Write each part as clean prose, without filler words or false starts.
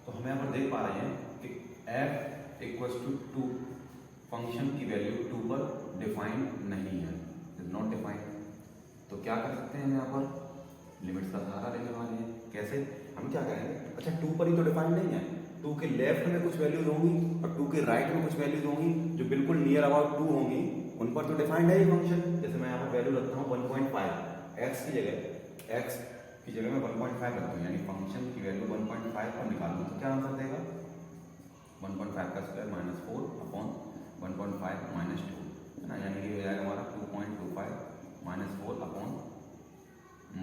तो हम यहाँ पर देख पा रहे हैं कि f इक्वल्स टू 2 फंक्शन की वैल्यू 2 पर डिफाइंड नहीं है, इज नॉट डिफाइंड। तो क्या कर सकते हैं हम यहाँ पर लिमिट्स का सहारा लेने वाले हैं। कैसे? हम क्या करेंगे, अच्छा 2 पर ही तो डिफाइंड नहीं है, 2 के लेफ्ट में कुछ वैल्यूज होंगी और 2 के राइट में कुछ वैल्यूज होंगी जो बिल्कुल नियर अबाउट 2 होंगी, उन पर तो डिफाइंड है ये फंक्शन। जैसे मैं यहाँ पर वैल्यू रखता हूँ 1.5, x की जगह मैं 1.5 रखता हूँ, यानी फंक्शन की वैल्यू 1.5 पर निकालूँ तो क्या आंसर देगा 1.5 का स्क्वायर माइनस 4 अपॉन 1.5 माइनस 2, है ना, यानी ये हो जाएगा हमारा 2.25 माइनस 4 अपॉन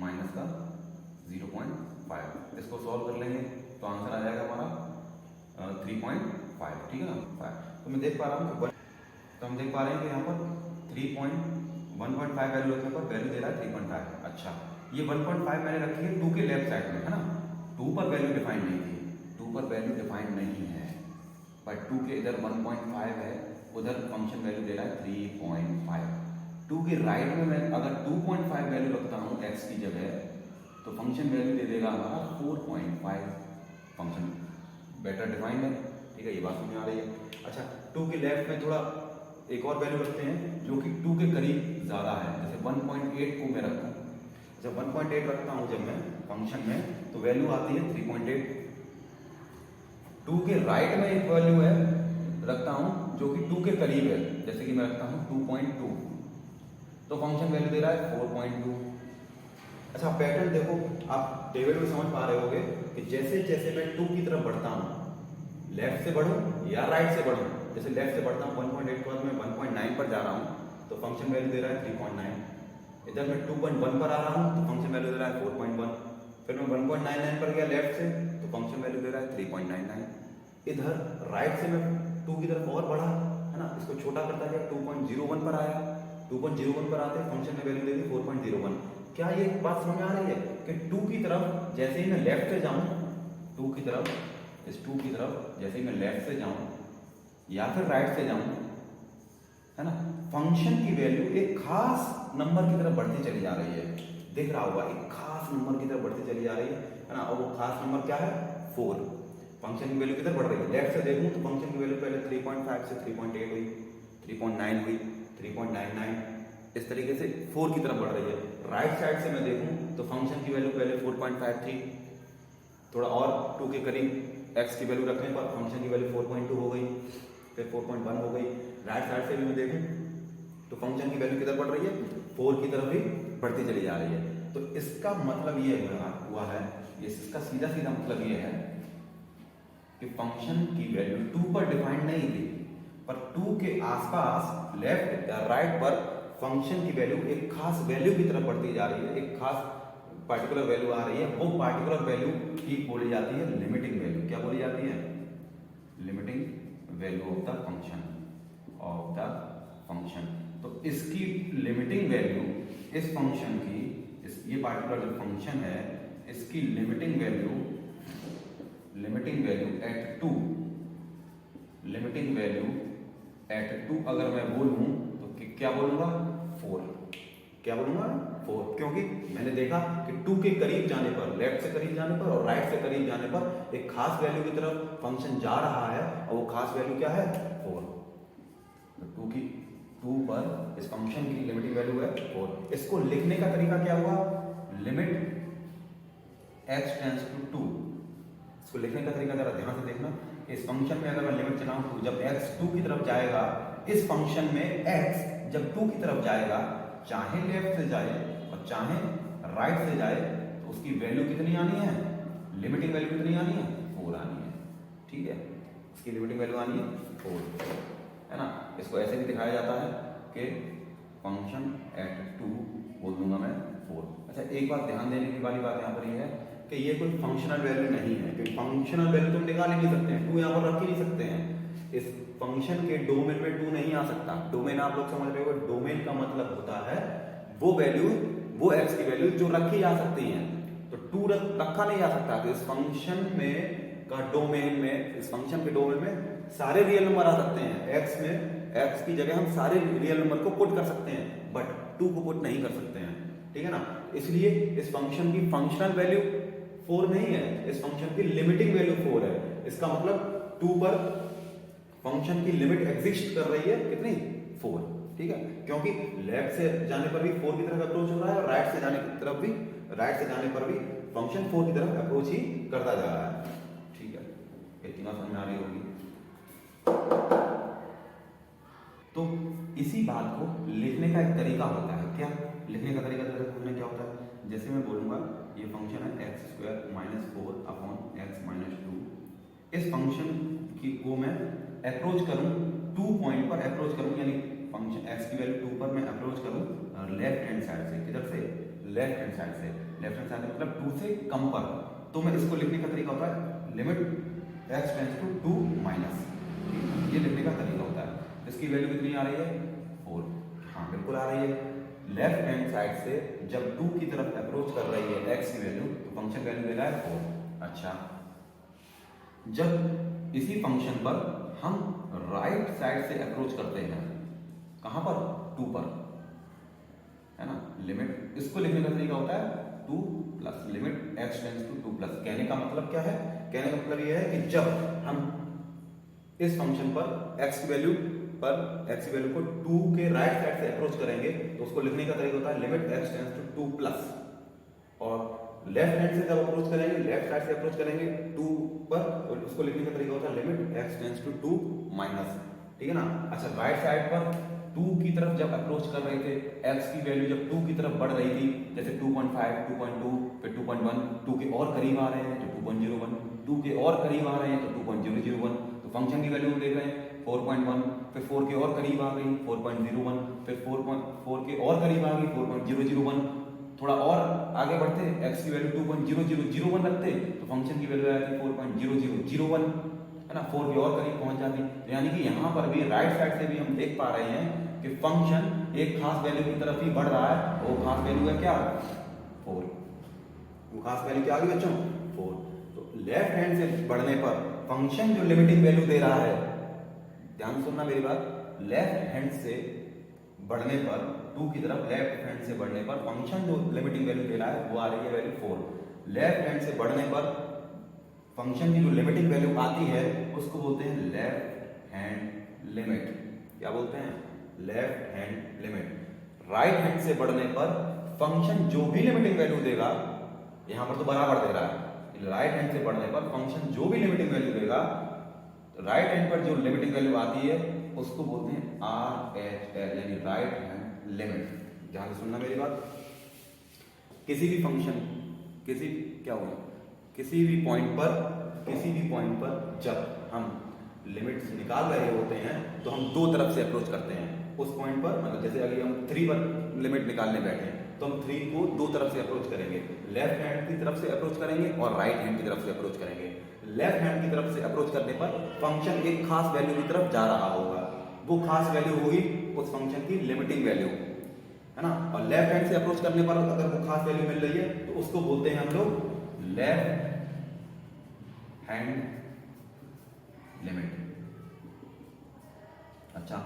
माइनस का 0.5। इसको सॉल्व कर लेंगे तो आंसर आ जाएगा हमारा 3.5, ठीक है ना 5। तो मैं देख पा रहा हूँ तो हम देख पा रहे हैं कि यहाँ पर 1.5 वैल्यू रखने पर वैल्यू दे रहा है 3.5। अच्छा, ये 1.5 मैंने रखी है 2 के लेफ्ट साइड में, है ना, 2 पर वैल्यू डिफाइंड नहीं थी, 2 पर वैल्यू डिफाइंड नहीं है, पर 2 के इधर 1.5 है, उधर फंक्शन वैल्यू दे रहा है 3.5। 2 के राइट में मैं अगर 2.5 वैल्यू रखता हूँ x की जगह तो फंक्शन वैल्यू दे देगा हमारा 4.5। फंक्शन बेटर डिफाइंड है, ठीक है, ये बात समझ आ रही है। अच्छा, 2 के लेफ्ट में थोड़ा एक और वैल्यू रखते हैं जो कि 2 के करीब ज़्यादा है, जैसे 1.8 को मैं रखूँ, जब 1.8 रखता हूँ जब मैं फंक्शन में तो वैल्यू आती है 3.8। 2 के राइट में एक वैल्यू है रखता हूँ जो कि 2 के करीब है, जैसे कि मैं रखता हूँ 2.2, तो फंक्शन वैल्यू दे रहा है 4.2। अच्छा, पैटर्न देखो, आप टेबल में समझ पा रहे होगे कि जैसे जैसे मैं 2 की तरफ बढ़ता हूँ, लेफ्ट से बढ़ूँ या राइट से बढ़ूँ, जैसे लेफ्ट से बढ़ता हूँ 1.8 के बाद मैं 1.9 पर जा रहा हूँ तो फंक्शन वैल्यू दे रहा है 3.9। इधर मैं 2.1 पर आ रहा हूँ तो फंक्शन वैल्यू दे रहा है 4.1। फिर मैं 1.99 पर गया लेफ्ट से तो फंक्शन वैल्यू दे रहा है 3.99। इधर राइट से मैं 2 की तरफ और बढ़ा, है ना, इसको छोटा करता गया, 2.01 पर आया, 2.01 पर आते फंक्शन ने वैल्यू दे दी 4.01। क्या ये बात समझ आ रही है कि 2 की तरफ जैसे ही मैं लेफ्ट से जाऊं, 2 की तरफ, इस 2 की तरफ जैसे ही मैं लेफ्ट से जाऊं या फिर राइट से जाऊं, है ना, फंक्शन की वैल्यू एक खास नंबर की तरफ बढ़ती चली जा रही है। दिख रहा होगा, एक खास नंबर की तरफ बढ़ती चली जा रही है ना, और वो खास नंबर क्या है 4। फंक्शन की वैल्यू किधर बढ़ रही है, लेफ्ट से देखूं तो फंक्शन की वैल्यू पहले 3.5 से 3.8 हुई, 3.9 हुई, 3.99, इस तरीके से 4 की तरफ बढ़ रही है। राइट साइड से मैं देखूं तो फंक्शन की वैल्यू पहले 4.5 थी, थोड़ा और 2 के करीब x की वैल्यू रखने पर फंक्शन की वैल्यू 4.2 हो गई, फिर 4.1 हो गई। राइट साइड से भी मैं देखूं तो फंक्शन की वैल्यू किधर बढ़ रही है, 4 की तरफ ही बढ़ती चली जा रही है। तो इसका मतलब ये हुआ है, इसका सीधा सीधा मतलब ये है कि फंक्शन की वैल्यू 2 पर डिफाइंड नहीं थी, पर 2 के आसपास लेफ्ट या राइट पर फंक्शन की वैल्यू एक खास वैल्यू की तरफ बढ़ती जा रही है, एक खास पार्टिकुलर वैल्यू आ रही है, वो पार्टिकुलर वैल्यू की बोली जाती है लिमिटिंग वैल्यू। क्या बोली जाती है? Limiting value of the function, of the function. तो इसकी लिमिटिंग वैल्यू इस फंक्शन की, ये पार्टिकुलर जो फंक्शन है इसकी limiting value at 2, limiting value at 2 अगर मैं बोलूं तो क्या बोलूंगा 4। क्या बोलूंगा 4, क्योंकि मैंने देखा कि 2 के करीब जाने पर, लेफ्ट से करीब जाने पर और राइट से करीब जाने पर एक खास वैल्यू की तरफ फंक्शन जा रहा है और वो खास वैल्यू क्या है 4। तो 2 पर इस फंक्शन की लिमिटिंग वैल्यू है 4। इसको लिखने का तरीका क्या हुआ, लिमिट x टेंड्स टू 2। इसको लिखने का तरीका जरा ध्यान से देखना, इस फंक्शन में अगर मैं लिमिट चलाऊं तो जब x 2 की तरफ जाएगा, इस फंक्शन में x जब 2 की तरफ जाएगा, चाहे लेफ्ट से जाए और चाहे राइट से जाए, तो उसकी वैल्यू कितनी आनी है, लिमिटिंग वैल्यू कितनी आनी है 4 आनी है, ठीक है, इसकी लिमिटिंग वैल्यू आनी है 4, है ना। इसको ऐसे भी दिखाया जाता है कि फंक्शन एट 2 बोल दूंगा मैं 4। अच्छा, एक बात ध्यान देने की वाली बात यहाँ पर ये है कि ये कोई फंक्शनल वैल्यू नहीं है, क्योंकि फंक्शनल वैल्यू तुम निकाल ही नहीं सकते हैं, 2 यहाँ पर रख ही नहीं सकते हैं। इस फंक्शन के डोमेन में 2 नहीं आ सकता। डोमेन आप लोग समझ रहे हो, डोमेन का मतलब होता है वो वैल्यू, वो x की वैल्यू जो रखी जा सकती है, तो 2 रखा नहीं जा सकता। तो इस फंक्शन में का डोमेन में, इस फंक्शन के डोमेन में सारे रियल नंबर आ सकते हैं। x में, x की जगह हम सारे रियल नंबर को पुट कर सकते हैं, बट 2 को पुट नहीं कर सकते हैं, ठीक है ना। इसलिए इस फंक्शन की फंक्शनल वैल्यू 4 नहीं है, इस फंक्शन की लिमिटिंग वैल्यू 4 है। इसका मतलब 2 पर फंक्शन की लिमिट एग्जिस्ट कर रही है कितनी 4, ठीक है, क्योंकि लेफ्ट से जाने पर भी 4 की तरफ अप्रोच हो रहा है और राइट से जाने पर भी फंक्शन 4 की तरफ अप्रोच ही करता जा रहा है, ठीक है, इतनी बात समझ आ रही होगी। तो इसी बात को लिखने का एक तरीका होता है, क्या लिखने का तरीका समझना क्या होता है, जैसे मैं बोलूंगा ये फंक्शन है x² - 4 अपॉन x - 2, इस फंक्शन को मैं अप्रोच करूं 2 पॉइंट पर अप्रोच करूं, यानी फंक्शन x की वैल्यू 2 पर मैं अप्रोच करूं लेफ्ट हैंड साइड से, किधर से लेफ्ट हैंड साइड मतलब 2 से कम पर, तो मैं इसको लिखने का तरीका होता है limit x tends to 2 minus, ये लिखने का तरीका होता है। इसकी वैल्यू कितनी आ रही है 4, हाँ बिल्कुल आ रही है। लेफ्ट हैंड साइड से जब 2 की तरफ अप्रोच कर रही है x की वैल्यू, तो फंक्शन वैल्यू दे रहा है 4। अच्छा, जब इसी फंक्शन पर हम राइट साइड से अप्रोच करते हैं, कहां पर 2 पर, है ना, लिमिट, इसको लिखने का तरीका होता है 2 plus limit x tends to 2 plus. कहने का मतलब क्या है, कहने का मतलब यह है कि जब हम इस फंक्शन पर x की वैल्यू को 2 के राइट साइड से अप्रोच करेंगे, तो उसको लिखने का तरीका होता है limit x tends to 2 plus, और लेफ्ट हैंड से जब अप्रोच करेंगे, लेफ्ट साइड से अप्रोच करेंगे 2 पर, तो उसको लिखने का तरीका होता है limit x tends to 2 minus, ठीक है ना। अच्छा, राइट साइड पर 2 की तरफ जब अप्रोच कर रहे थे, x की वैल्यू जब 2 की तरफ बढ़ रही थी, जैसे 2.5, 2.2, फिर 2.1, 2 के और करीब आ रहे हैं तो 2.01, 2 के और करीब आ रहे हैं तो 2.001, तो फंक्शन की वैल्यू हम देख रहे हैं 4.1, फिर 4 के और करीब आ गई 4.01, फिर 4 के और करीब आ गई 4.001, थोड़ा और आगे बढ़ते x की वैल्यू 2.0001 रखते तो फंक्शन की वैल्यू आती 4.0001, है ना, 4 के और करीब पहुंच जाती। तो यानी कि यहाँ पर भी राइट साइड से भी हम देख पा रहे हैं कि फंक्शन एक खास वैल्यू की तरफ ही बढ़ रहा है, वो खास वैल्यू है क्या 4, वो खास वैल्यू क्या आ गई बच्चों 4। तो लेफ्ट हैंड से बढ़ने पर फंक्शन जो लिमिटिंग वैल्यू दे रहा है, ध्यान सुनना मेरी बात, लेफ्ट हैंड से बढ़ने पर 2 की तरफ लेफ्ट हैंड से बढ़ने पर फंक्शन जो लिमिटिंग वैल्यू दे रहा है वो आ रही है वैल्यू 4। लेफ्ट हैंड से बढ़ने पर फंक्शन की जो लिमिटिंग वैल्यू आती है उसको बोलते हैं लेफ्ट हैंड लिमिट। क्या बोलते हैं, left hand limit. Right hand से बढ़ने पर फंक्शन जो भी लिमिटिंग वैल्यू देगा, यहां पर तो बराबर दे रहा है, राइट हैंड से बढ़ने पर फंक्शन जो भी लिमिटिंग वैल्यू देगा, राइट हैंड पर जो लिमिटिंग वैल्यू आती है उसको बोलते हैं RHL, यानी राइट हैंड लिमिट। ध्यान से सुनना मेरी बात, किसी भी फंक्शन किसी भी पॉइंट पर जब हम लिमिट्स निकाल रहे होते हैं तो हम 2 तरफ से अप्रोच करते हैं उस पॉइंट पर, मतलब जैसे अगर हम 3 पर लिमिट निकालने बैठे हैं तो हम 3 को 2 तरफ से अप्रोच करेंगे, लेफ्ट हैंड की तरफ से अप्रोच करेंगे और राइट हैंड की तरफ से अप्रोच करेंगे। लेफ्ट हैंड की तरफ से अप्रोच करने पर फंक्शन एक खास वैल्यू की तरफ जा रहा होगा, वो खास वैल्यू होगी उस फंक्शन की लिमिटिंग वैल्यू, है ना। और लेफ्ट हैंड से अप्रोच करने पर अगर वो खास वैल्यू मिल रही है तो उसको बोलते हैं हम लोग लेफ्ट हैंड लिमिट। अच्छा,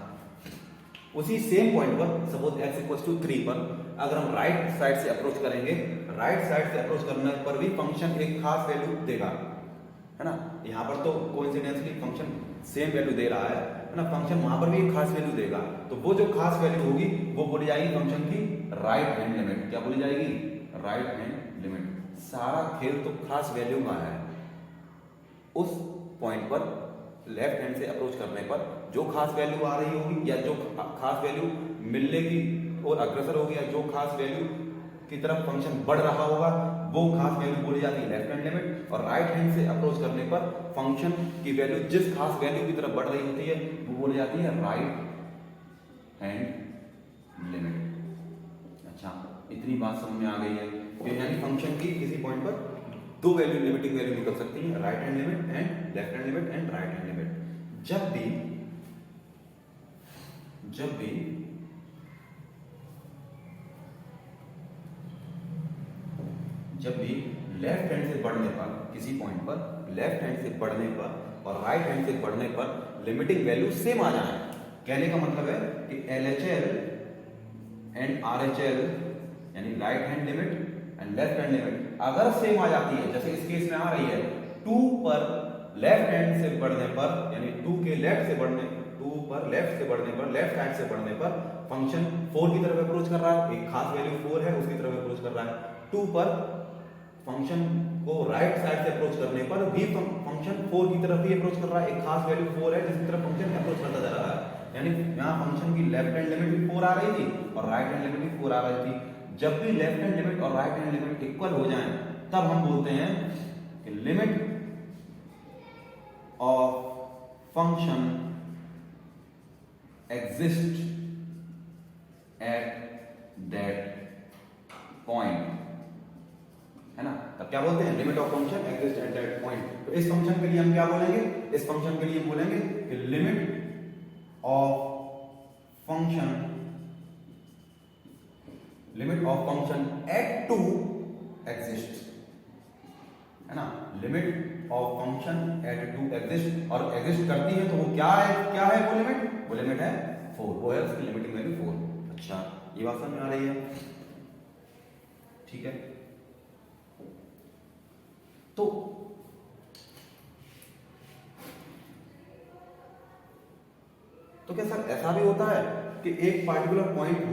उसी सेम पॉइंट पर सपोज x इक्वल्स टू 3 पर अगर हम राइट साइड से अप्रोच करेंगे, राइट साइड से अप्रोच करने पर भी फंक्शन एक खास वैल्यू देगा, है ना। यहाँ पर तो कोइंसिडेंटली फंक्शन सेम वैल्यू दे रहा है ना, फंक्शन वहां पर भी एक खास वैल्यू देगा, तो वो जो खास वैल्यू होगी वो बोली जाएगी फंक्शन की राइट हैंड लिमिट। क्या बोली जाएगी, राइट हैंड लिमिट। सारा खेल तो खास वैल्यू का है, उस पॉइंट पर लेफ्ट हैंड से अप्रोच करने पर जो खास वैल्यू आ रही होगी या जो खास वैल्यू मिलने की और अग्रसर होगी या जो खास वैल्यू की तरफ फंक्शन बढ़ रहा होगा वो खास वैल्यू बोली जाती है लेफ्ट हैंड लिमिट। और राइट हैंड से अप्रोच करने पर फंक्शन की वैल्यू जिस खास वैल्यू की तरफ बढ़ रही होती है वो बोली जाती है राइट हैंड लिमिट। अच्छा, इतनी बात समझ में आ गई है कि यानी फंक्शन की किसी पॉइंट पर 2 वैल्यू लिमिटिंग वैल्यू निकल सकती है, right hand limit and left hand limit and right hand limit. जब भी लेफ्ट हैंड से बढ़ने पर किसी पॉइंट पर लेफ्ट हैंड से बढ़ने पर और राइट हैंड से बढ़ने पर लिमिटिंग वैल्यू सेम आ जाए, कहने का मतलब है कि LHL एंड RHL यानी right hand limit and left hand limit अगर सेम आ जाती है, जैसे इस केस में आ रही है 2 पर लेफ्ट हैंड से बढ़ने पर यानी 2 के लेफ्ट से बढ़ने 2 पर लेफ्ट से बढ़ने पर लेफ्ट हैंड से बढ़ने पर फंक्शन 4 की तरफ अप्रोच कर रहा है, एक खास वैल्यू 4 है उसकी तरफ अप्रोच कर रहा है। 2 पर फंक्शन को राइट साइड से अप्रोच करने पर भी फंक्शन 4 की तरफ ही अप्रोच कर रहा है, एक खास वैल्यू 4 है जिसकी तरफ फंक्शन अप्रोच करता जा रहा है। यानी यहाँ फंक्शन की लेफ्ट हैंड लिमिट भी 4 आ रही थी और राइट हैंड लिमिट भी 4 आ रही थी। जब भी लेफ्ट हैंड लिमिट और राइट हैंड लिमिट इक्वल हो जाएं तब हम बोलते हैं कि limit of function exist at that point, है ना। तब क्या बोलते हैं, limit of function exist at that point. तो इस फंक्शन के लिए हम क्या बोलेंगे, इस फंक्शन के लिए बोलेंगे कि limit of function at 2 exist, है ना। Limit of function at 2 exist, और एग्जिस्ट करती है तो वो क्या है वो लिमिट है 4, वो है उसकी लिमिटिंग वैल्यू 4। अच्छा, ये बात समझ में आ रही है, ठीक है। तो क्या सर ऐसा भी होता है कि एक पार्टिकुलर पॉइंट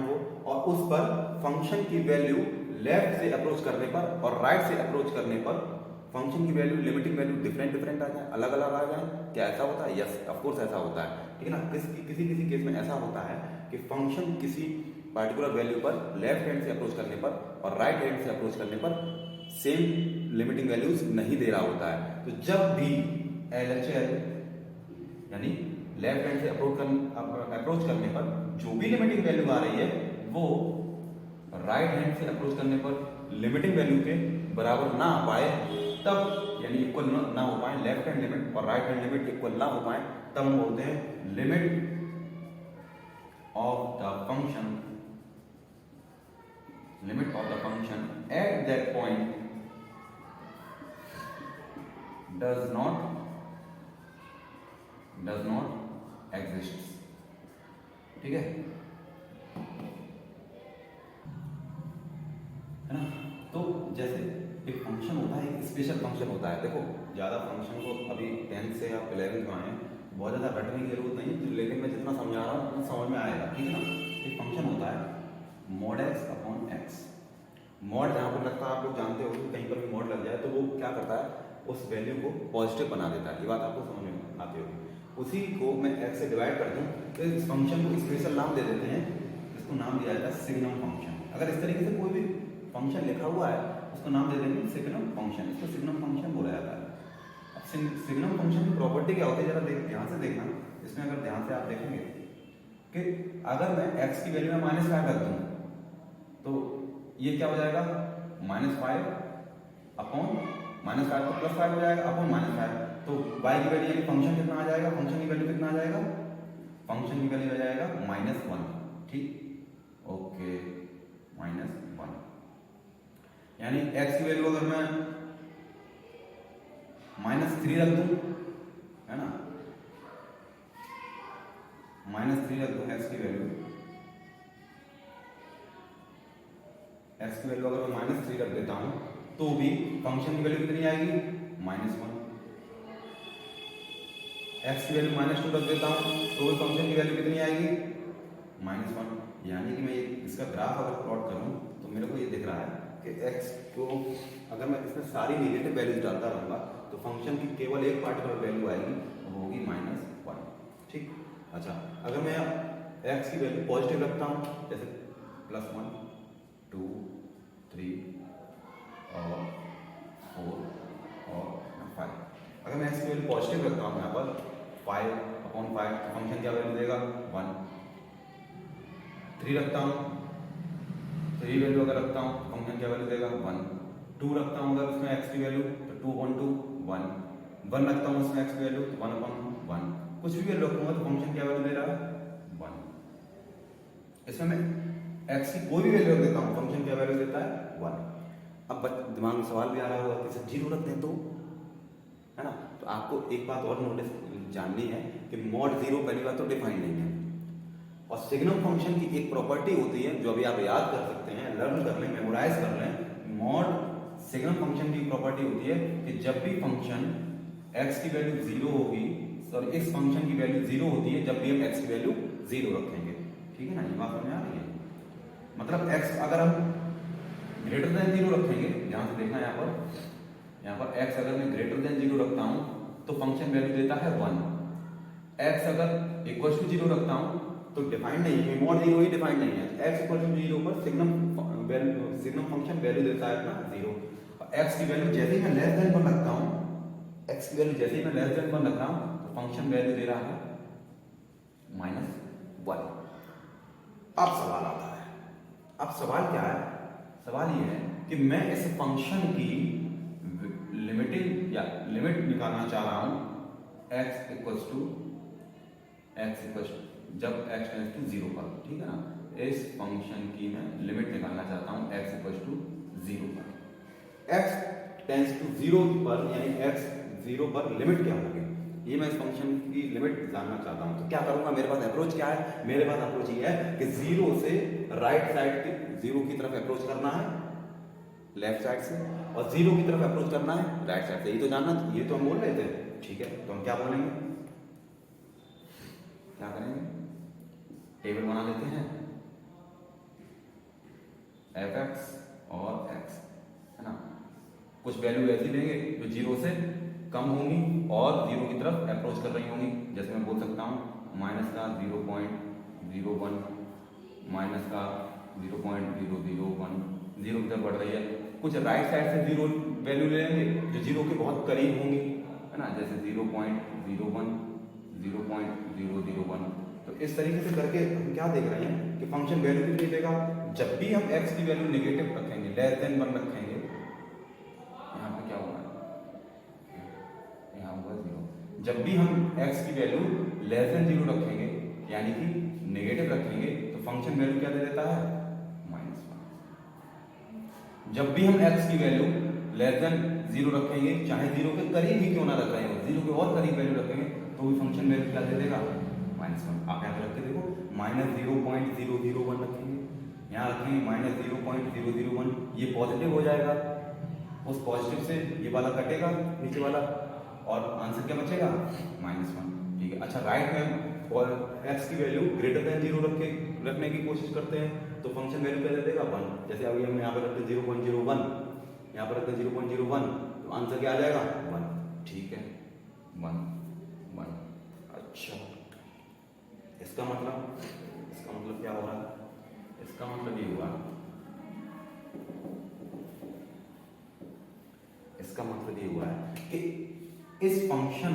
हो और उस पर फंक्शन की वैल्यू लेफ्ट से अप्रोच करने पर और राइट से अप्रोच करने पर फंक्शन की वैल्यू लिमिटिंग वैल्यू डिफरेंट आ जाए, अलग अलग आ जाए? क्या ऐसा होता है? यस, ऑफ कोर्स ऐसा होता है, ठीक है ना। किसी केस में ऐसा होता है कि फंक्शन किसी पार्टिकुलर वैल्यू पर लेफ्ट हैंड से अप्रोच करने पर और राइट हैंड से अप्रोच करने पर सेम लिमिटिंग वैल्यूज नहीं दे रहा होता है। तो जब भी LHL यानी लेफ्ट हैंड से अप्रोच करने पर जो भी लिमिटिंग वैल्यू आ रही है वो राइट हैंड से अप्रोच करने पर लिमिटिंग वैल्यू के बराबर ना आ पाए, तब यानी इक्वल ना हो पाए, लेफ्ट हैंड लिमिट और राइट हैंड लिमिट इक्वल ना हो पाए, तब हम बोलते हैं limit of the function at that point does not exist, ठीक है ना। तो जैसे एक फंक्शन होता है, एक स्पेशल फंक्शन होता है। देखो ज़्यादा फंक्शन को अभी 10th से आप 11th में आए हैं, बहुत ज़्यादा रटने की जरूरत नहीं है, लेकिन मैं जितना समझा रहा हूँ उतना समझ में आएगा, ठीक है ना। एक फंक्शन होता है mod x upon x। Mod जहाँ पर लगता है आप लोग जानते हो कि कहीं पर भी मॉड लग जाए तो वो क्या करता है, उस वैल्यू को पॉजिटिव बना देता है। ये बात आपको समझ में आती होगी। उसी को मैं x से डिवाइड कर दूँ तो इस फंक्शन को स्पेशल नाम दे देते हैं, इसको नाम दिया जाता है सिग्नम फंक्शन। अगर इस तरीके से कोई भी फंक्शन लिखा हुआ है उसको नाम दे देंगे सिग्नम फंक्शन, इसको सिग्नम फंक्शन बोला जाता है। अब सिग्नम फंक्शन की प्रॉपर्टी क्या होती है, जरा ध्यान से देखना। इसमें अगर ध्यान से आप देखेंगे कि अगर मैं x की वैल्यू में -5 रख दूँ तो ये क्या हो जाएगा, -5 अपॉन -5 तो +5 हो जाएगा अपॉन -5। तो y की वैल्यू यानी फंक्शन कितना आ जाएगा, फंक्शन की वैल्यू कितना आ जाएगा, फंक्शन की वैल्यू आ जाएगा -1, ठीक, ओके, -1। यानी x की वैल्यू अगर मैं -3 रख दूं, है ना, -3 रख दूं x की वैल्यू अगर मैं -3 रख देता हूं तो भी फंक्शन की वैल्यू कितनी आएगी, -1। x की वैल्यू -2 रख देता हूं तो भी फंक्शन की वैल्यू कितनी आएगी, -1। यानी कि मैं इसका ग्राफ अगर प्लॉट करूं तो मेरे को ये दिख रहा है कि x को अगर मैं इसमें सारी नेगेटिव वैल्यूज डालता रहूंगा तो फंक्शन की केवल एक पार्टिकुलर वैल्यू आएगी, वो होगी -1, ठीक। अच्छा, अगर मैं x की वैल्यू पॉजिटिव रखता हूं, जैसे +1, 2, 3 और 4 और 5, अगर मैं x की वैल्यू पॉजिटिव रखता हूं यहाँ पर 5/5 तो फंक्शन क्या वैल्यू देगा, 1। 3 रखता हूँ, 3 वैल्यू अगर रखता हूँ फंक्शन क्या वैल्यू देगा, 1। 2 रखता हूँ अगर उसमें x की वैल्यू तो 2/2 1। 1 रखता हूँ उसमें x की वैल्यू तो 1/1। कुछ भी वैल्यू रखूंगा तो फंक्शन क्या वैल्यू दे रहा है, 1। इसमें मैं x की कोई भी वैल्यू रख देता हूँ, फंक्शन क्या वैल्यू देता है, 1। अब दिमाग में सवाल भी आ रहा होगा कि सर 0 रख दें तो, है ना। तो आपको एक बात और नोटिस जाननी है कि mod 0 पहली बात तो डिफाइंड नहीं है, और सिग्नम फंक्शन की एक प्रॉपर्टी होती है जो अभी आप याद कर सकते हैं, लर्न कर लें, मेमोराइज कर लें। mod सिग्नम फंक्शन की प्रॉपर्टी होती है कि जब भी फंक्शन x की वैल्यू 0 होगी, सॉरी इस फंक्शन की वैल्यू 0 होती है जब भी हम x की वैल्यू 0 रखेंगे। ठीक है ना, ये बात समझ आ रही है? मतलब x अगर हम ग्रेटर देन 0 रखेंगे, ध्यान से देखना यहाँ पर x अगर मैं ग्रेटर देन 0 रखता हूँ तो फंक्शन वैल्यू देता है 1। x अगर इक्वल टू 0 रखता हूँ तो डिफाइंड नहीं है, मॉड 0 ही डिफाइंड नहीं है। x इक्वल टू 0 पर सिग्नम फंक्शन वैल्यू देता है अपना 0। x की वैल्यू जैसे ही मैं लेस देन 1 रखता हूँ, x की वैल्यू जैसे ही मैं लेस देन 1 रख रहा हूँ तो फंक्शन वैल्यू दे रहा है -1। अब सवाल आता है, अब सवाल क्या है? सवाल ये है कि मैं इस फंक्शन की लिमिटिंग या लिमिट निकालना चाह रहा हूं x इक्वल्स टू जब x टेंस टू 0 पर। ठीक है ना, इस फंक्शन की मैं लिमिट निकालना चाहता हूं x इक्वल्स टू 0 पर। x टेंस टू 0 पर यानी x 0 पर लिमिट क्या होगी, ये मैं इस फंक्शन की लिमिट जानना चाहता हूं। तो क्या करूंगा, मेरे पास अप्रोच क्या है? मेरे पास अप्रोच ये है कि 0 से राइट साइड की 0 की तरफ अप्रोच करना है लेफ्ट साइड से, और 0 की तरफ अप्रोच करना है राइट साइड से। ये तो जानना, ये तो हम बोल रहे थे। ठीक है, तो हम क्या बोलेंगे, क्या करेंगे, टेबल बना लेते हैं fx और x, है ना। कुछ वैल्यू ऐसी लेंगे जो 0 से कम होंगी और 0 की तरफ अप्रोच कर रही होंगी। जैसे मैं बोल सकता हूँ माइनस का 0.01, माइनस का 0.001, 0 की तरफ बढ़ रही है। कुछ राइट साइड से 0 वैल्यू ले लेंगे जो 0 के बहुत करीब होंगी, है ना, जैसे 0.01, 0.001। तो इस तरीके से करके हम क्या देख रहे हैं कि फंक्शन वैल्यू कितनी देगा। जब भी हम x की वैल्यू नेगेटिव रखेंगे, लेस देन 1 रखेंगे, यहाँ पे क्या होगा, यहाँ होगा 0। जब भी हम x की वैल्यू लेस देन 0 रखेंगे यानी कि नेगेटिव रखेंगे तो फंक्शन वैल्यू क्या दे देता है, -1। जब भी हम x की वैल्यू लेस देन 0 रखेंगे, चाहे 0 के करीब ही क्यों ना रख रहे हो, 0 के और करीब वैल्यू रखेंगे तो भी फंक्शन वैल्यू क्या दे देगा, -1। आप यहाँ पे रख के देखो, -0.001 रखेंगे, यहाँ रखेंगे -0.001, ये पॉजिटिव हो जाएगा, उस पॉजिटिव से ये वाला कटेगा नीचे वाला और आंसर क्या बचेगा, -1। ठीक है, अच्छा राइट में और x की वैल्यू ग्रेटर देन 0 रखने की कोशिश करते हैं तो फंक्शन वैल्यू क्या दे देगा, 1। जैसे अभी हम यहाँ पर रखते हैं 0.01, यहाँ पर रखते हैं 0.01, तो आंसर क्या आ जाएगा, 1। ठीक है, 1। अच्छा, इसका मतलब क्या हो रहा है, इसका मतलब ये हुआ, इसका मतलब ये हुआ है कि इस फंक्शन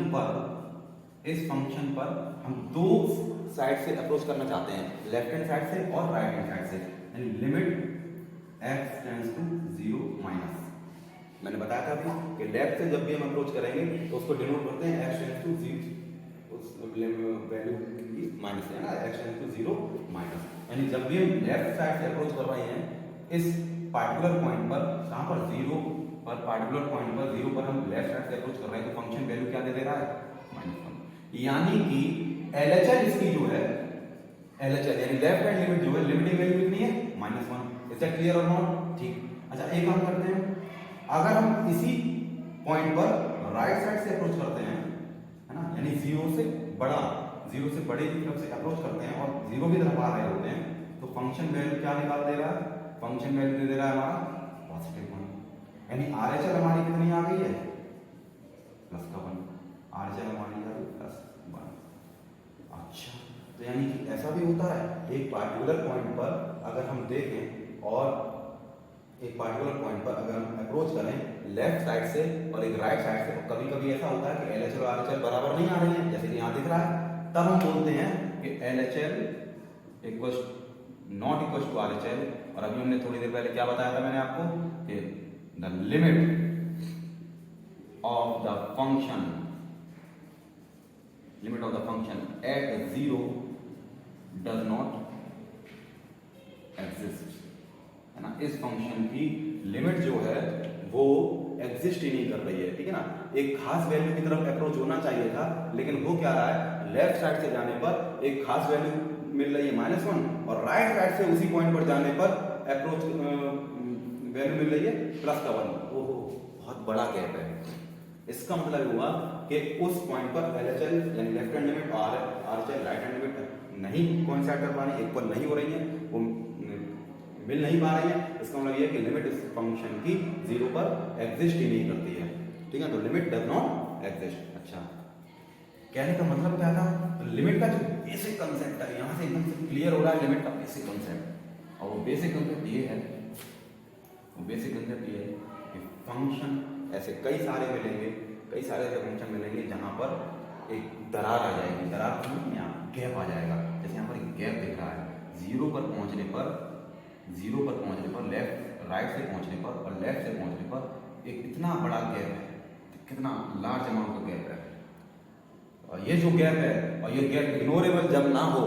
पर हम दो साइड से अप्रोच करना चाहते हैं, लेफ्ट हैंड साइड से और राइट हैंड साइड से। यानी limit x tends to 0 minus, मैंने बताया था अभी कि लेफ्ट से जब भी हम अप्रोच करेंगे तो उसको डिनोट करते हैं x टेंड्स टू 0, उस वैल्यू की माइनस है ना, x टेंड्स टू 0 माइनस। यानी जब भी हम लेफ्ट साइड से अप्रोच कर रहे हैं इस पार्टिकुलर पॉइंट पर, कहां पर, 0 पर, पार्टिकुलर पॉइंट पर 0 पर हम लेफ्ट साइड से अप्रोच कर रहे हैं तो फंक्शन वैल्यू क्या दे रहा है, -1। यानी कि LHL इसकी जो है, LHL यानी लेफ्ट हैंड लिमिट जो है, लिमिटिंग वैल्यू कितनी है, -1। इज दैट क्लियर और नॉट? ठीक। अच्छा, एक काम करते हैं, अगर हम इसी पॉइंट पर राइट साइड से अप्रोच करते हैं, है ना, यानी 0 से बड़े की तरफ से अप्रोच करते हैं और 0 की तरफ आ रहे होते हैं तो फंक्शन वैल्यू क्या निकाल दे रहा है, फंक्शन वैल्यू दे दे रहा है हमारा +1। यानी RHL हमारी कितनी आ गई है, +1। RHL हमारी आ गई +1। अच्छा, तो यानी कि ऐसा भी होता है, एक पार्टिकुलर पॉइंट पर अगर हम देखें और एक पार्टिकुलर पॉइंट पर अगर हम अप्रोच करें लेफ्ट साइड से और एक राइट साइड से, तो कभी कभी ऐसा होता है कि LHL और RHL बराबर नहीं आ रही है, जैसे कि यहाँ दिख रहा है, तब हम बोलते हैं कि LHL not equal to RHL। और अभी हमने थोड़ी देर पहले क्या बताया था मैंने आपको कि the limit of the function at 0 does not exist, है ना। इस फंक्शन की लिमिट जो है वो एग्जिस्ट ही नहीं कर रही है, ठीक है ना। एक खास वैल्यू की तरफ अप्रोच होना चाहिए था, लेकिन हो क्या रहा है, लेफ्ट साइड से जाने पर एक खास वैल्यू मिल रही है -1 और राइट साइड से उसी पॉइंट पर जाने पर अप्रोच वैल्यू मिल रही है +1। ओहो बहुत बड़ा गैप है, इसका मतलब हुआ कि उस पॉइंट पर LHL यानी लेफ्ट हैंड लिमिट और RHL राइट हैंड लिमिट नहीं कोइंसाइड कर पा रही है, इक्वल नहीं हो रही है, वो मिल नहीं पा रही है। इसका मतलब ये है कि लिमिट इस फंक्शन की 0 पर एग्जिस्ट ही नहीं करती है, ठीक है। तो लिमिट डज नॉट एग्जिस्ट। अच्छा, कहने का मतलब क्या था, तो लिमिट का जो बेसिक कंसेप्ट है यहाँ से एकदम से क्लियर हो रहा है, लिमिट का बेसिक कंसेप्ट। और वो बेसिक कंसेप्ट ये है, वो बेसिक कंसेप्ट ये है कि फंक्शन ऐसे कई सारे मिलेंगे, कई सारे ऐसे फंक्शन मिलेंगे जहाँ पर एक दरार आ जाएगी, दरार यहाँ गैप आ जाएगा। जैसे यहाँ पर एक गैप दिख रहा है, 0 पर पहुँचने पर लेफ्ट राइट से पहुँचने पर और लेफ्ट से पहुँचने पर एक इतना बड़ा गैप है, कितना लार्ज अमाउंट का गैप है। और ये जो गैप है, और ये गैप इग्नोरेबल जब ना हो,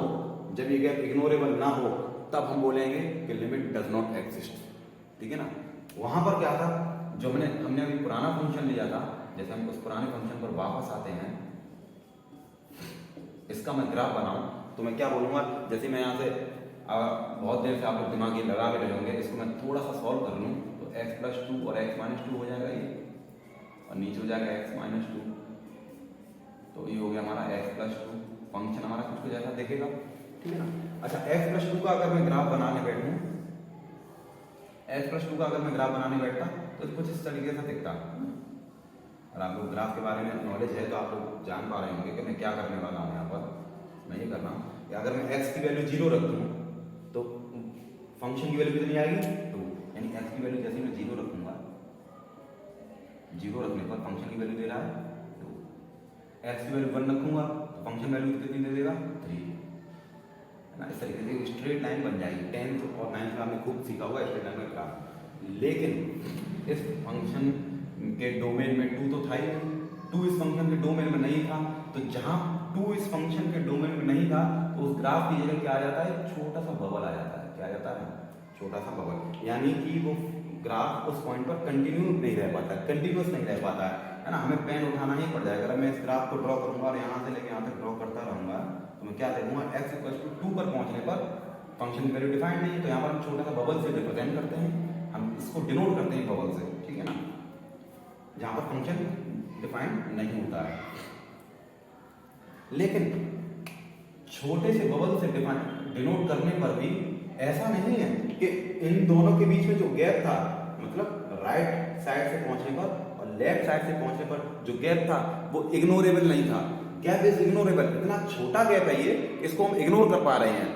जब ये गैप इग्नोरेबल ना हो तब हम बोलेंगे कि लिमिट डज नॉट एग्जिस्ट, ठीक है ना। वहां पर क्या था, जो हमने अभी पुराना फंक्शन लिया था, जैसे हम उस पुराने फंक्शन पर वापस आते हैं, इसका मैं ग्राफ बनाऊं तो मैं क्या बोलूंगा, जैसे मैं यहाँ से बहुत देर से आप लोग दिमाग ये लगा के रहे होंगे, इसको मैं थोड़ा सा सॉल्व कर लूँ तो x+2 और x-2 हो जाएगा ये, और नीचे हो जाएगा x-2, तो ये हो गया हमारा x+2। फंक्शन हमारा कुछ जैसा देखेगा, ठीक है ना। अच्छा, x+2 का अगर मैं ग्राफ बनाने बैठूं, x+2 का अगर मैं ग्राफ बनाने बैठता तो कुछ इस तरीके से दिखता। और आप लोग ग्राफ के बारे में नॉलेज है तो आप लोग जान पा रहे होंगे कि मैं क्या करने वाला हूँ। यहाँ पर मैं ये कर रहा हूँ कि अगर मैं x की वैल्यू 0 रख दूँ तो फंक्शन की वैल्यू कितनी आएगी 2, यानी x की वैल्यू जैसे मैं 0 रखूंगा, 0 रखने पर फंक्शन की वैल्यू दे रहा है 2। x की वैल्यू 1 रखूंगा तो फंक्शन वैल्यू कितनी दे देगा 3, है ना। इस तरीके से स्ट्रेट लाइन बन जाएगी। 10th और 9th में आपने खूब सीखा होगा स्ट्रेट लाइन का ग्राफ। लेकिन इस फंक्शन के डोमेन में 2 तो था ही नहीं, 2 इस फंक्शन के डोमेन में नहीं था, तो जहां 2 इस फंक्शन के डोमेन में नहीं था तो उस ग्राफ की जगह क्या आ जाता है, छोटा सा बबल आ जाता है। क्या आ जाता है, छोटा सा बबल, यानी कि वो ग्राफ उस पॉइंट पर कंटिन्यू नहीं रह पाता, कंटिन्यूस नहीं रह पाता है ना। हमें पेन उठाना ही पड़ जाएगा। अगर मैं इस ग्राफ को ड्रॉ करूंगा और यहाँ से लेकर यहाँ तक ड्रॉ करता रहूंगा तो मैं क्या देखूंगा, x=2 पर पहुंचने पर फंक्शन की वैल्यू डिफाइंड नहीं है, तो यहाँ पर हम छोटा सा बबल से रिप्रेजेंट करते हैं, हम इसको डिनोट करते हैं बबल से, ठीक है ना, जहां पर फंक्शन डिफाइंड नहीं होता है। लेकिन छोटे से बबल से डिनोट करने पर भी ऐसा नहीं है कि इन दोनों के बीच में जो गैप था, मतलब राइट साइड से पहुंचने पर और लेफ्ट साइड से पहुंचने पर जो गैप था वो इग्नोरेबल नहीं था। गैप इज इग्नोरेबल, इतना छोटा गैप है ये, इसको हम इग्नोर कर पा रहे हैं,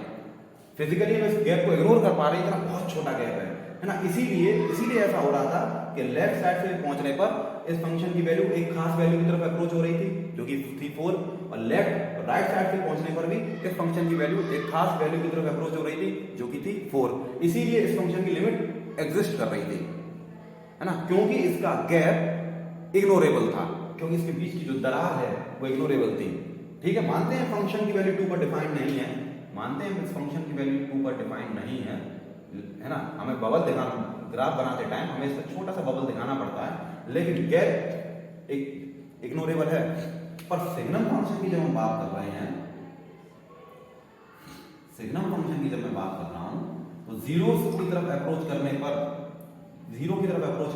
फिजिकली हम इस गैप को इग्नोर कर पा रहे हैं, इतना बहुत छोटा गैप है ना। इसीलिए ऐसा हो रहा था कि लेफ्ट साइड से पहुंचने पर इस फंक्शन की वैल्यू एक खास वैल्यू की तरफ अप्रोच हो रही थी जो कि थी 4, और राइट साइड से पहुंचने पर भी इस फंक्शन की वैल्यू एक खास वैल्यू की तरफ अप्रोच हो रही थी जो कि थी 4। इसीलिए इस फंक्शन की लिमिट एग्जिस्ट कर रही थी, है ना, क्योंकि इसका गैप इग्नोरेबल था, क्योंकि इसके बीच की जो दरार है वो इग्नोरेबल थी। ठीक है, मानते हैं फंक्शन की वैल्यू 2 पर डिफाइंड नहीं है, मानते हैं इस फंक्शन की वैल्यू 2 पर डिफाइंड नहीं है ना। हमें बबल दिखाना, ग्राफ बनाते टाइम हमें इसका छोटा सा बबल दिखाना पड़ता है, लेकिन गैप एक इग्नोरेबल है। पर सिग्नम फंक्शन की जब हम बात कर रहे हैं, सिग्नम फंक्शन की जब मैं बात कर रहा हूं तो जीरो की तरफ अप्रोच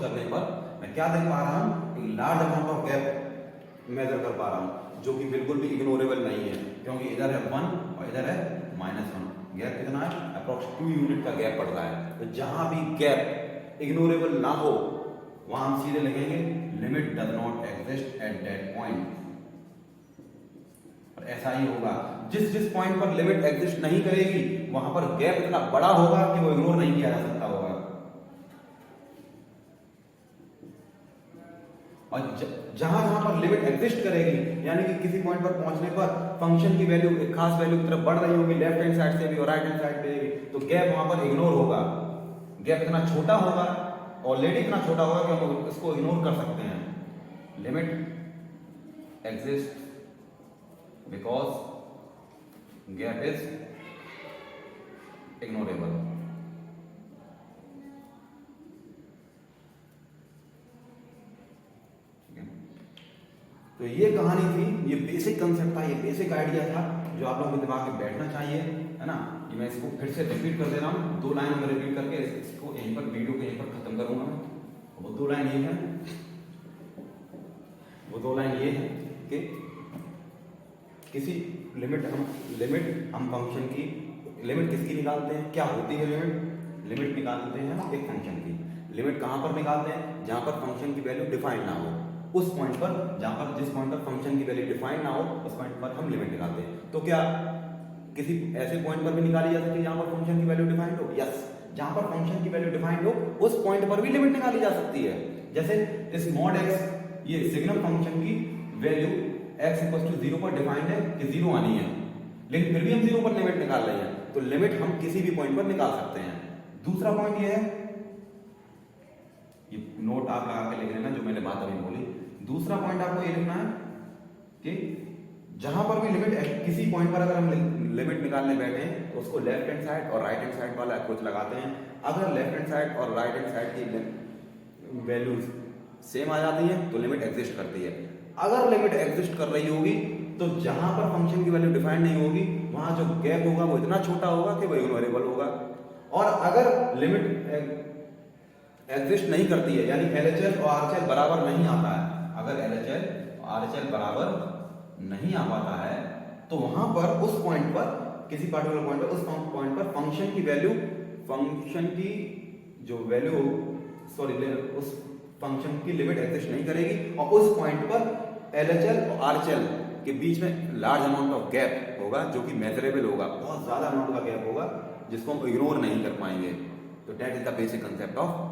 करने पर मैं क्या देख पा रहा हूं, एक large amount of gap measure कर पा रहा हूं जो कि बिल्कुल भी इग्नोरेबल नहीं है, क्योंकि इधर है 1 और इधर है -1। गैप कितना है, अप्रोक्स 2 यूनिट का गैप पड़ रहा है। तो जहां भी गैप इग्नोरेबल ना हो वहां हम सीधे लिखेंगे limit does not exist at that point. और ऐसा ही होगा, जिस पॉइंट पर लिमिट एग्जिस्ट नहीं करेगी वहां पर गैप इतना बड़ा होगा कि वो इग्नोर नहीं किया जा सकता होगा। और जहां जहां पर लिमिट एग्जिस्ट करेगी, यानी कि किसी पॉइंट पर पहुंचने पर फंक्शन की वैल्यू एक खास वैल्यू की तरफ बढ़ रही होगी, लेफ्ट हैंड साइड से भी और राइट हैंड साइड से भी, तो गैप वहां पर इग्नोर होगा। गैप इतना छोटा होगा, ऑलरेडी इतना छोटा होगा कि हम इसको इग्नोर कर सकते हैं। Limit exist because gap is ignorable. तो ये कहानी थी, ये बेसिक कंसेप्ट था, ये बेसिक आइडिया था जो आप लोगों के दिमाग में बैठना चाहिए, है ना। ये मैं इसको फिर से रिपीट कर दे रहा हूँ, 2 लाइन में रिपीट करके इसको यहीं पर वीडियो को यहीं पर खत्म करूंगा मैं। वो दो लाइन ये है, वो दो लाइन ये है कि किसी लिमिट हम फंक्शन की लिमिट किसकी निकालते हैं, क्या होती है लिमिट निकालते हैं हम एक फंक्शन की। लिमिट कहाँ पर निकालते हैं, जहाँ पर फंक्शन की वैल्यू डिफाइंड ना हो, उस पॉइंट पर जहाँ पर जिस पॉइंट पर फंक्शन की वैल्यू डिफाइंड ना हो उस पॉइंट पर हम लिमिट निकालते हैं। तो क्या किसी ऐसे पॉइंट पर भी निकाली जा सकती है जहाँ पर फंक्शन की वैल्यू डिफाइंड हो? यस, जहाँ पर फंक्शन की वैल्यू डिफाइंड हो उस पॉइंट पर भी लिमिट निकाली जा सकती है। जैसे इस मॉड x, ये सिग्नम फंक्शन की वैल्यू x इक्वल टू 0 पर डिफाइंड है कि 0 आनी है, लेकिन फिर भी हम 0 पर लिमिट निकाल रहे हैं, तो लिमिट हम किसी भी पॉइंट पर निकाल सकते हैं। दूसरा पॉइंट ये है, ये नोट आप लगा के लिख लेना जो मैंने बात अभी बोली। दूसरा पॉइंट आपको ये लिखना है कि जहां पर भी लिमिट किसी पॉइंट पर अगर हम लिमिट निकालने बैठे हैं तो उसको लेफ्ट हैंड साइड और राइट हैंड साइड वाला अप्रोच लगाते हैं। अगर लेफ्ट हैंड साइड और राइट हैंड साइड की वैल्यूज सेम आ जाती है तो लिमिट एग्जिस्ट करती है। अगर लिमिट एग्जिस्ट कर रही होगी तो जहां पर फंक्शन की वैल्यू डिफाइंड नहीं होगी वहां जो गैप होगा वो इतना छोटा होगा कि वो इग्नोरेबल होगा। और अगर लिमिट एग्जिस्ट नहीं करती है, यानी LHS और RHS बराबर नहीं आता है, अगर LHS और RHS बराबर नहीं आ पाता है तो वहां पर उस पॉइंट पर किसी पर्टिकुलर पॉइंट पर उस पॉइंट पर फंक्शन की वैल्यू उस फंक्शन की लिमिट एग्जिस्ट नहीं करेगी और उस पॉइंट पर LHL और RHL के बीच में लार्ज अमाउंट ऑफ गैप होगा जो कि मेजरेबल होगा, बहुत ज्यादा अमाउंट का गैप होगा जिसको हम इग्नोर नहीं कर पाएंगे। तो that is the basic concept of